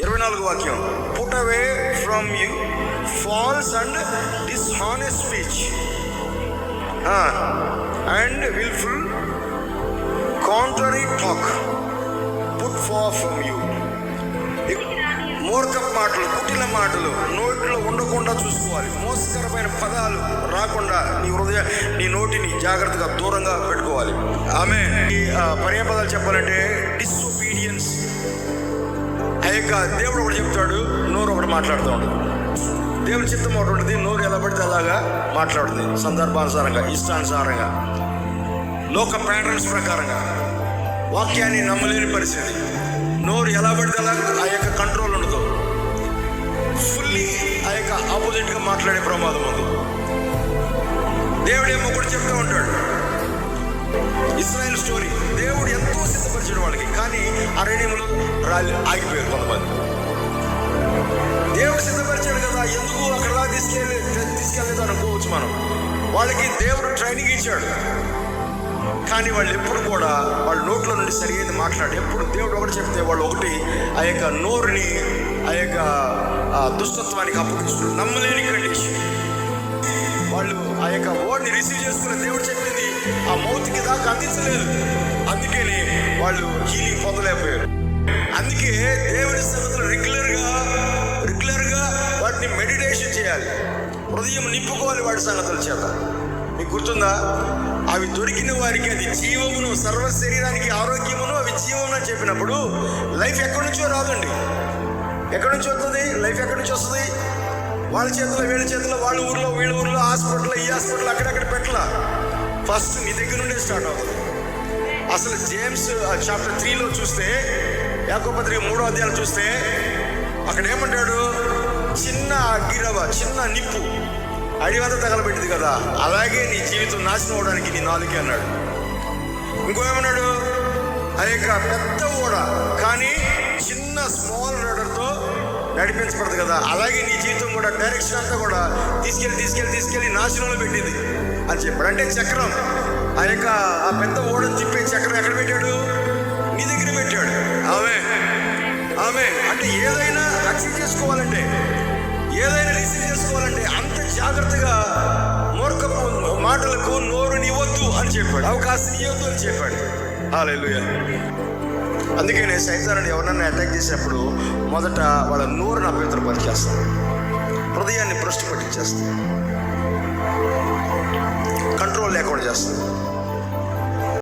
24 వాక్యం. Put away from you false and dishonest speech and wilful contrary talk put far from you. మూర్ఖపు మాటలు, కుటిల మాటలు నోట్లో ఉండకుండా చూసుకోవాలి. మోసకరమైన పదాలు రాకుండా నీ నోటిని జాగ్రత్తగా దూరంగా పెట్టుకోవాలి. ఆమె ఈ పర్యాపదాలు చెప్పాలంటే డిసొబీడియన్స్. ఆ యొక్క దేవుడు ఒకటి చెప్తాడు, నోరు ఒకటి మాట్లాడుతూ ఉంటుంది. దేవుని చిత్తం ఒకటి ఉంటుంది, నోరు ఎలా పడితే అలాగా మాట్లాడుతుంది. సందర్భానుసారంగా, ఇష్టానుసారంగా, లోక ప్యాటర్న్స్ ప్రకారంగా, వాక్యాన్ని నమ్మలేని పరిస్థితి. నోరు ఎలా పడితే అలా ఆ యొక్క కంట్రోల్ ఉండదు. ఫుల్లీ ఆ యొక్క ఆపోజిట్గా మాట్లాడే ప్రమాదం ఉంది. దేవుడు ఏమో ఒకటి చెప్తూ ఉంటాడు. ఇశ్రాయేల్ స్టోరీ, దేవుడు ఎంతో సిద్ధపరిచిన వాళ్ళకి, కానీ అరణ్యంలో ఆగిపోయారు కొంతమంది. దేవుడు సిద్ధపరిచాడు కదా, ఎందుకు అక్కడ తీసుకెళ్ళలేదు అనుకోవచ్చు మనం. వాళ్ళకి దేవుడు ట్రైనింగ్ ఇచ్చాడు, కానీ వాళ్ళు ఎప్పుడు కూడా వాళ్ళ నోట్లో నుండి సరిగ్గా మాట్లాడి, ఎప్పుడు దేవుడు ఒకటి చెప్తే వాళ్ళు ఒకటి ఆ యొక్క నోరుని ఆ యొక్క దుష్టత్వానికి అప్పగిస్తున్నారు. నమ్మలేని కండిషన్. వాళ్ళు ఆ యొక్క వర్డ్ని రిసీవ్ చేసుకుని దేవుడు చెప్పింది ఆ మౌత్కి దాకా అందించలేదు. అందుకని వాళ్ళు హీలింగ్ పొందలేకపోయారు. అందుకే దేవుడి సంగతులు రెగ్యులర్గా వాటిని మెడిటేషన్ చేయాలి. హృదయం నింపుకోవాలి వాడి సంగతుల చేత. మీకు గుర్తుందా, అవి దొరికిన వారికి అది జీవమును, సర్వ శరీరానికి ఆరోగ్యమును, అవి జీవమును అని చెప్పినప్పుడు లైఫ్ ఎక్కడి నుంచో రాదండి. ఎక్కడి నుంచి వస్తుంది లైఫ్? ఎక్కడి నుంచి వస్తుంది? వాళ్ళ చేతిలో, వీళ్ళ చేతిలో, వాళ్ళ ఊర్లో, వీళ్ళ ఊర్లో, హాస్పిటల్, ఈ హాస్పిటల్, అక్కడెక్కడ పెట్టలా. ఫస్ట్ నీ దగ్గర నుండే స్టార్ట్ అవుతుంది. అసలు జేమ్స్ చాప్టర్ 3లో చూస్తే, యాకోబు పత్రిక 3వ అధ్యాయం చూస్తే అక్కడ ఏమంటాడు? చిన్న అగ్గిరవ, చిన్న నిప్పు అడివంతా తగలబెట్టింది కదా, అలాగే నీ జీవితం నాశనం అవడానికి నీ నాలుకే అన్నాడు. ఇంకో ఏమన్నాడు? ఆ యొక్క పెద్ద ఓడ కానీ చిన్న స్మాల్ రడర్తో నడిపించబడదు కదా, అలాగే నీ జీవితం కూడా డైరెక్షన్ అంతా కూడా తీసుకెళ్ళి నాశనంలో పెట్టింది అని చెప్పాడు. అంటే చక్రం, ఆ యొక్క ఆ పెద్ద ఓడని తిప్పే చక్రం ఎక్కడ పెట్టాడు? నీ దగ్గర పెట్టాడు. ఆమె అంటే ఏదైనా అచీవ్ చేసుకోవాలంటే, ఏదైనా రిసీవ్ చేసుకోవాలంటే అంత జాగ్రత్తగా మూర్ఖపు మాటలకు నోరుని ఇవ్వద్దు అని చెప్పాడు, అవకాశం ఇవ్వద్దు అని చెప్పాడు. హల్లెలూయా. అందుకనే సైతానుడు ఎవరన్నా అటాక్ చేసినప్పుడు మొదట వాళ్ళ నోరుని అపవిత్రపరిచేస్తాడు, హృదయాన్ని భ్రష్టు పట్టించేస్తాడు, కంట్రోల్ లేకుండా చేస్తాడు.